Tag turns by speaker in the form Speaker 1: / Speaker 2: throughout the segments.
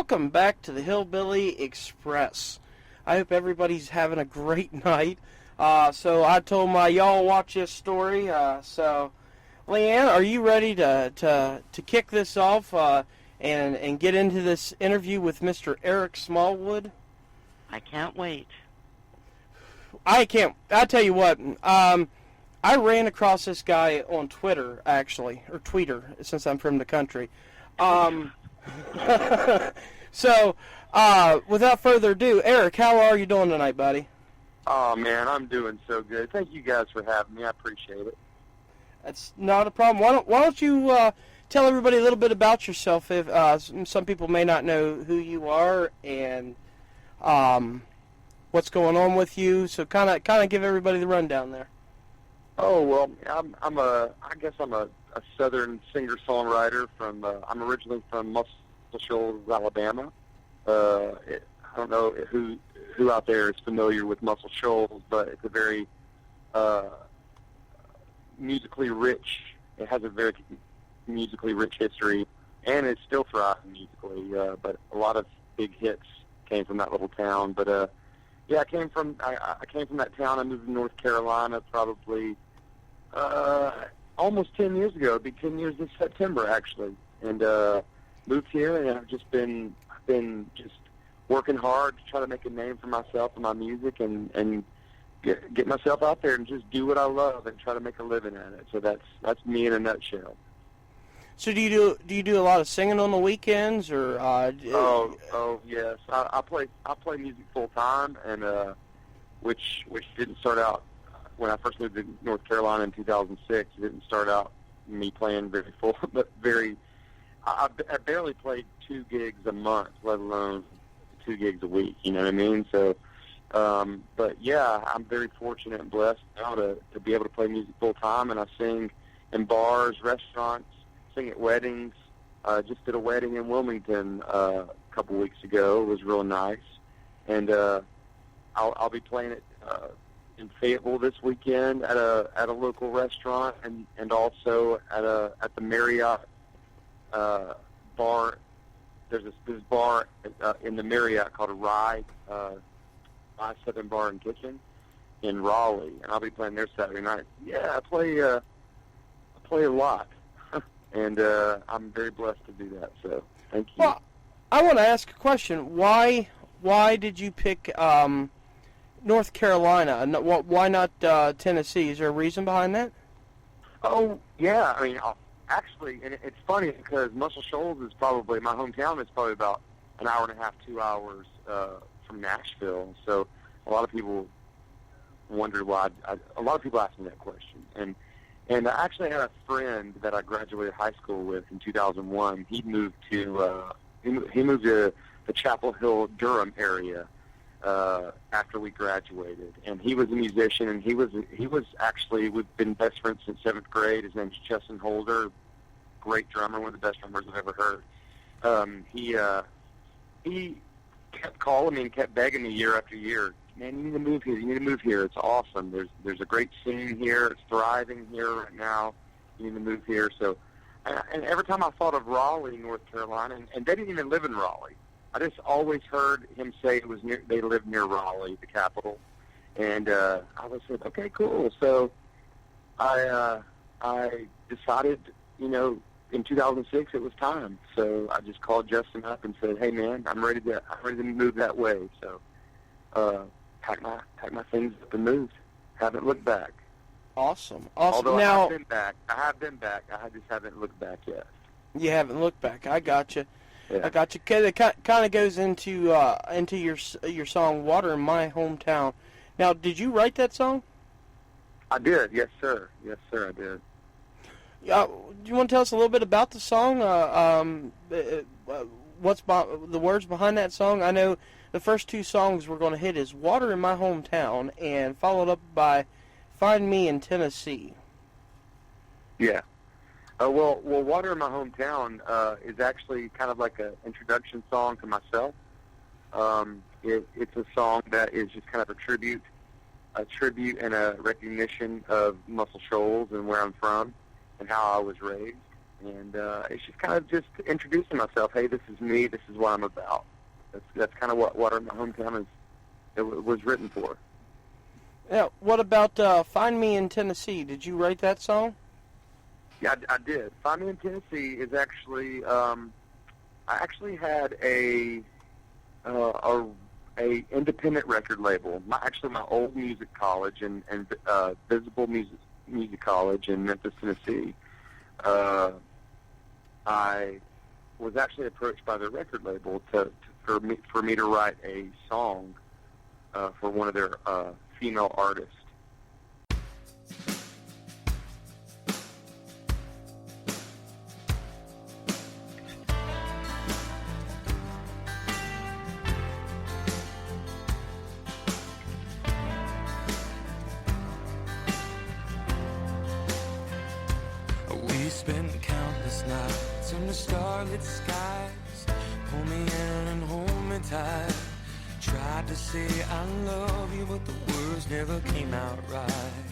Speaker 1: welcome back to the Hillbilly Express. I hope everybody's having a great night. So I told my y'all watch this story. So, Leanne, are you ready to kick this off and get into this interview with Mr. Erik Smallwood?
Speaker 2: I can't wait.
Speaker 1: I can't. I tell you what. I ran across this guy on Twitter, actually, or Tweeter, since I'm from the country. So, without further ado, Erik, how are you doing tonight, buddy?
Speaker 3: Oh, man, I'm doing so good. Thank you guys for having me. I appreciate it.
Speaker 1: That's not a problem. Why don't you tell everybody a little bit about yourself? If some people may not know who you are and what's going on with you, so kind of give everybody the rundown there.
Speaker 3: Oh, well, I guess I'm a southern singer-songwriter from, I'm originally from Muscle Shoals, Alabama. I don't know who out there is familiar with Muscle Shoals, but it's a very musically rich, it has a very musically rich history, and it's still thriving musically, but a lot of big hits came from that little town. But, yeah, I came from that town. I moved to North Carolina probably almost 10 years ago. It'll be 10 years this September, actually, and moved here, and I've just been just working hard to try to make a name for myself and my music, and get myself out there and just do what I love and try to make a living at it. So that's me in a nutshell.
Speaker 1: So do you do a lot of singing on the weekends, or?
Speaker 3: Oh yes, I play music full time, and which didn't start out when I first moved to North Carolina in 2006. It didn't start out me playing very full, but I barely played 2 gigs a month, let alone 2 gigs a week. You know what I mean? So, but yeah, I'm very fortunate and blessed now to be able to play music full time, and I sing in bars, restaurants, sing at weddings. Just did a wedding in Wilmington a couple weeks ago. It was real nice, and I'll be playing it in Fayetteville this weekend at a local restaurant, and also at the Marriott bar. There's this bar in the Marriott called a Rye 7 Bar and Kitchen in Raleigh, and I'll be playing there Saturday night. Yeah, I play a lot, and I'm very blessed to do that. So thank you.
Speaker 1: Well, I want to ask a question. Why did you pick North Carolina? Why not Tennessee? Is there a reason behind that?
Speaker 3: Oh yeah, I mean, actually, and it's funny because Muscle Shoals is probably, my hometown is probably about an hour and a half, 2 hours from Nashville. So a lot of people wondered why. A lot of people asked me that question, and I actually had a friend that I graduated high school with in 2001. He moved to the Chapel Hill, Durham area after we graduated, and he was a musician, and he was actually, we've been best friends since 7th grade. His name's Justin Holder, great drummer, one of the best drummers I've ever heard. He kept calling me and kept begging me year after year, man, you need to move here. You need to move here. It's awesome. There's a great scene here. It's thriving here right now. You need to move here. So, and every time I thought of Raleigh, North Carolina, and they didn't even live in Raleigh. I just always heard him say it was they lived near Raleigh, the capital, and I always said, okay, cool. So I decided, in 2006 it was time. So I just called Justin up and said, hey man, I'm ready to move that way. So packed my things up and moved. Haven't looked back.
Speaker 1: Awesome.
Speaker 3: Although
Speaker 1: now,
Speaker 3: I have been back. I just haven't looked back yet.
Speaker 1: You haven't looked back. I got you.
Speaker 3: Yeah.
Speaker 1: I got you. It kind of goes into your song "Water in My Hometown." Now, did you write that song?
Speaker 3: I did. Yes, sir. Yes, sir. I did.
Speaker 1: Do you want to tell us a little bit about the song? What's the words behind that song? I know the first 2 songs we're going to hit is "Water in My Hometown" and followed up by "Find Me in Tennessee."
Speaker 3: Yeah. Well, "Water in My Hometown" is actually kind of like an introduction song to myself. It's a song that is just kind of a tribute and a recognition of Muscle Shoals and where I'm from and how I was raised. And it's just kind of just introducing myself. Hey, this is me. This is what I'm about. That's kind of what My Hometown is. It was written for.
Speaker 1: Yeah. What about "Find Me in Tennessee"? Did you write that song?
Speaker 3: Yeah, I did. Find Me in Tennessee is actually. I actually had a independent record label. My old music college and Visible Music College in Memphis, Tennessee. I was actually approached by the record label for me to write a song for one of their female artists.
Speaker 4: We spent countless nights in the starlit skies. Pull me in and hold me tight. Tried to say I love you, but the words never came out right.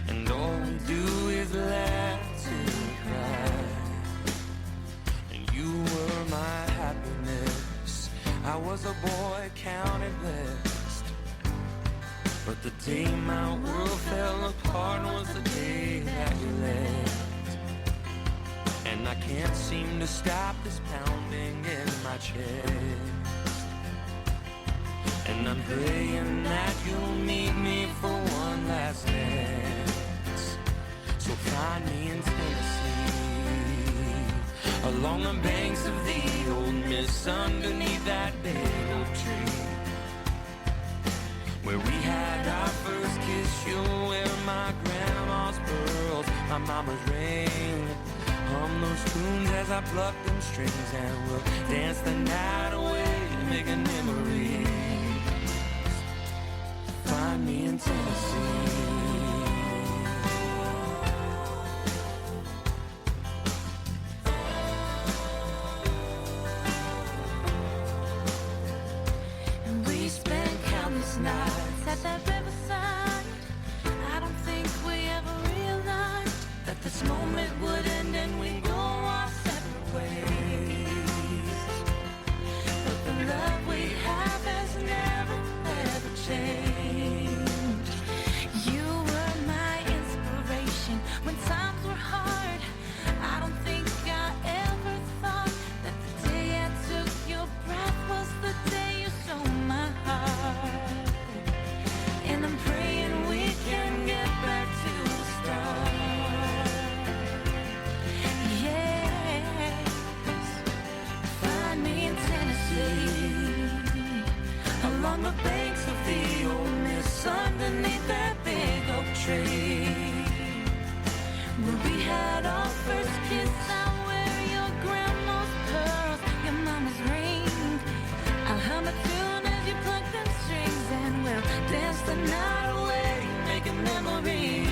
Speaker 4: And all we do is laugh and cry. And you were my happiness. I was a boy counted blessed. But the day my world fell apart was the day that you left. And I can't seem to stop this pounding in my chest. And I'm praying that you'll meet me for one last dance. So find me in Tennessee, along the banks of the old Miss, underneath that big oak tree, where we had our first kiss. You'll wear my grandma's pearls, my mama's ring. Hum those tunes as I pluck them strings, and we'll dance the night away, making memories. Find me in Tennessee.
Speaker 5: And we spent countless nights at that riverside. I don't think we ever realized that this moment would end and we'd go our separate ways. But the love we have has never, ever changed. You were my inspiration when times were hard. I don't think I ever thought that the day I took your breath was the day you stole my heart. And I'm praying we can get back to the start. Yes, find me in Tennessee, along the banks of the old Miss, underneath that big oak tree, where we had our first kiss. I'll wear your grandma's pearls, your mama's ring. I'll hum a tune as you pluck them strings, and we'll dance the night away, making memories.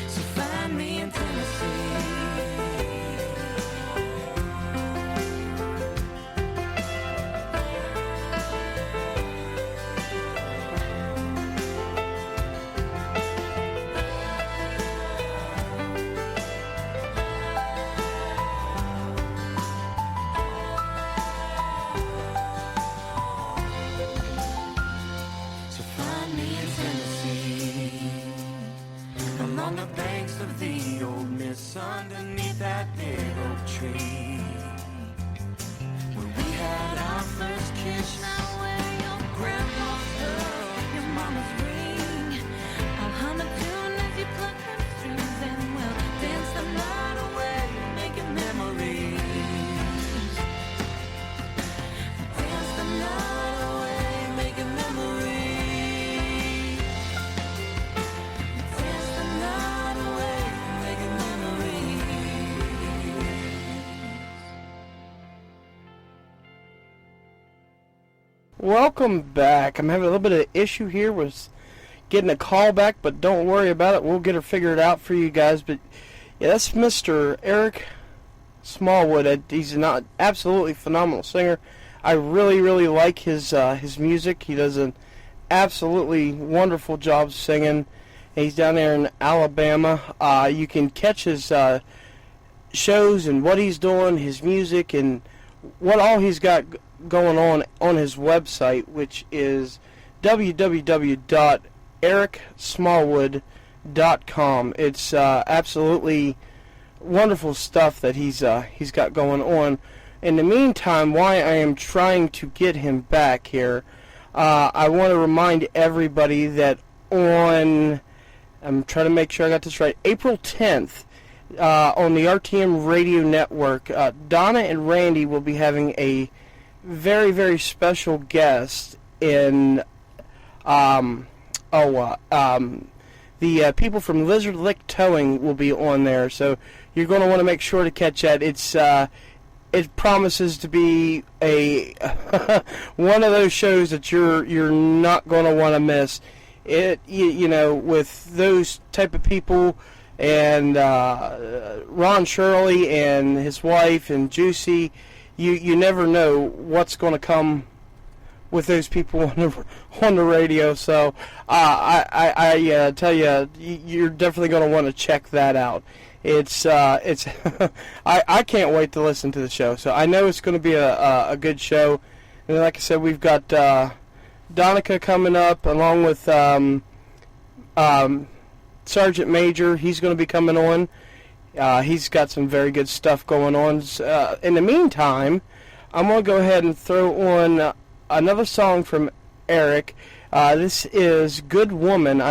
Speaker 5: So find me in Tennessee. So find me in Tennessee, along the banks of the old Miss, underneath that big oak tree, where we had our first kiss. Now wear your grandma's pearl, your mama's ring. I'll hum a tune as you pluck them strings, and we'll dance the night away, making memories. Dance the night away, making memories. Dance the night away, making memories.
Speaker 1: Welcome back. I'm having a little bit of issue here with getting a call back, but don't worry about it. We'll get her figured out for you guys. But yeah, that's Mr. Erik Smallwood. He's an absolutely phenomenal singer. I really, really like his music. He does an absolutely wonderful job singing, He's down there in Alabama. You can catch his shows and what he's doing, his music, and what all he's got going on his website, which is www.eriksmallwood.com. It's absolutely wonderful stuff that he's got going on. In the meantime, why I am trying to get him back here, I want to remind everybody that I'm trying to make sure I got this right, April 10th, on the RTM Radio Network, Donna and Randy will be having a very, very special guest in the people from Lizard Lick Towing will be on there, so you're going to want to make sure to catch that. It promises to be a one of those shows that you're not going to want to miss. You know, with those type of people, and Ron Shirley and his wife and Juicy, you never know what's going to come with those people on the radio. So I tell you, you're definitely going to want to check that out. It's I can't wait to listen to the show. So I know it's going to be a good show. And like I said, we've got Donica coming up, along with Sergeant Major. He's going to be coming on. He's got some very good stuff going on. In the meantime, I'm going to go ahead and throw on another song from Erik. This is Good Woman.